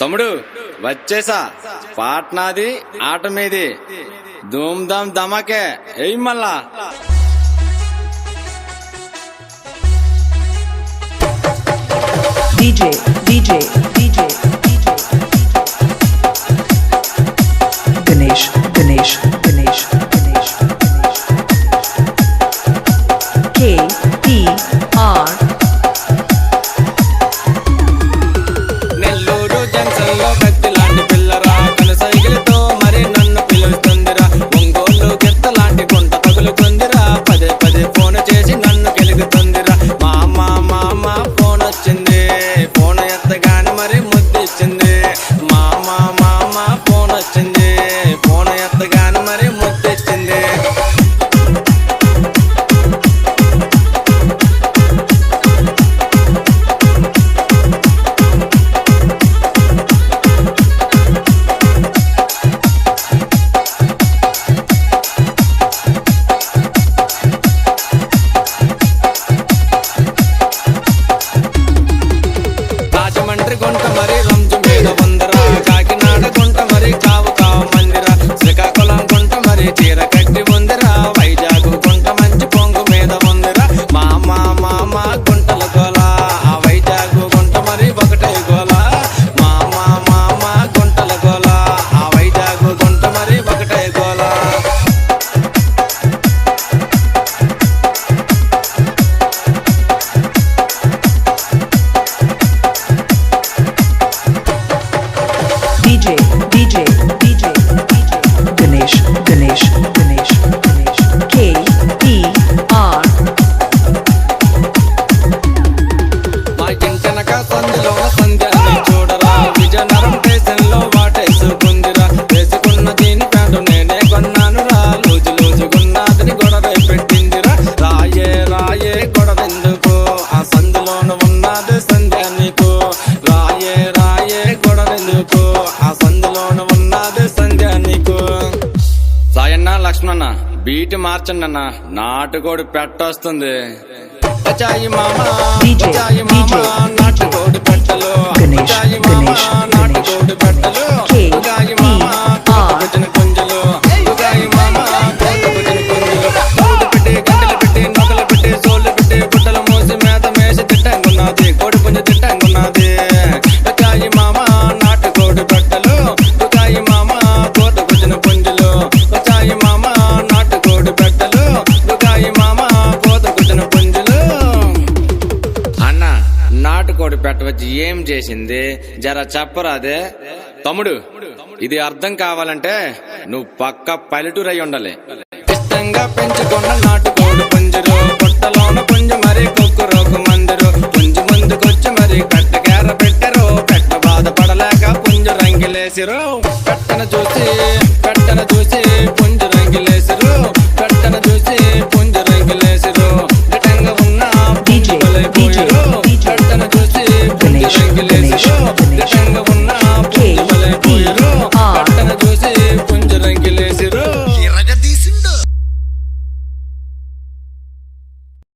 తమ్ముడు వచ్చేసా, పాట్నాది ఆట మీది, ధూమ్ ధామ్ ధమాకే ఏయ్ మళ్ళా. DJ Ganesh KTR Nellore junction లో కత్తి లాంటి పిల్లరా, కను సైకిల్తో మరి నన్ను పిలుస్తుందిరా. ఒంగోలు గెత్త లాంటి గుంట తగులుతుందిరా, పదే పదే ఫోన్ చేసి నన్ను గెలుగుతుందిరా. మామ ఫోన్ వచ్చింది, ఫోన్ ఎత్తగానే మరి ముద్దిచ్చింది. మామ ఫోన్ వచ్చింది, ఫోన్ ఎత్తగానే మరి ముద్దిచ్చింది. రాజమండ్రి గుంట మరి రంజు మీద వందరా, కాకినాడ గుంట మరి కావు మందిరా, శ్రీకాకుళం గుంట మరి చీర కట్టి ఉందిరా, వైజాగ్ గుంట మంచి పొంగు మీద ఉందిరా. మామ గుంటల గోల, ఆ వైజాగ్ గుంట మరి ఒకటే గోల. మామ గుంటల గోల, ఆ వైజాగ్ గుంట మరి ఒకటే గోల. DJ Ganesh KTR మా ఇంటెనక సందులో సంధ్యాన్ని చూడరా, విజయనగరం స్టేషన్ లో వాటేసుకుందిరా. వేసుకున్న దీని ప్యాంటు నేనే కొన్నానురా, లూజుగున్నదని గొడవ పెట్టిందిరా. రాయే గొడవెందుకు, ఆ సందులోన ఉన్నది సంధ్య నీకు. రాయే గొడవెందుకు, ఆ సందులోన ఉన్నది సంధ్య నీకు. సాయన్న లక్ష్మణ బీటి మార్చండి అన్న, నాటుకోడి పెట్టొస్తుంది. బచాయి మామ నాటుకోడి పెట్టలు, బచాయి మామ నాటుకోడి పెట్టలు, ఉగాయి మామ కోతకొచ్చిన పుంజలు, ఉగాయి మామ కోతకొచ్చిన పుంజలు. మూడు పెట్టి గంటలు పెట్టి నొగలు పెట్టి సోళ్ళు పెట్టి గుట్టలు మూసి మేత మేసి తిట్టంగున్నది, కోడి పుంజ తిట్టంగున్నది. బచాయి మామ నాటుకోడి పెట్టలు, ఉగాయి మామ కోతకొచ్చిన పుంజలు, బచాయి మామ నాటుకోడి పెట్టలు, ఉగాయి మామ కోతకొచ్చిన పుంజలు. అన్న నాటుకోడి పెట్టవచ్చి ఏం చేసింది జర చెప్పరాదే. తమ్ముడు ఇది అర్థం కావాలంటే నువ్వు పక్క పల్లెటూరు అయి ఉండాలి. ఇష్టంగా పెంచుకున్న నాటుకోడి పుంజరు, పొట్టలోన పుంజు మరి కుక్కురోకు మందిరు. పుంజు ముందుకొచ్చి మరి కట్టకేర పెట్టరు, పెట్ట బాధపడలేక పుంజు రంగిలేసిరు. పెట్టన చూసి పుంజు రంగిలేసిరు.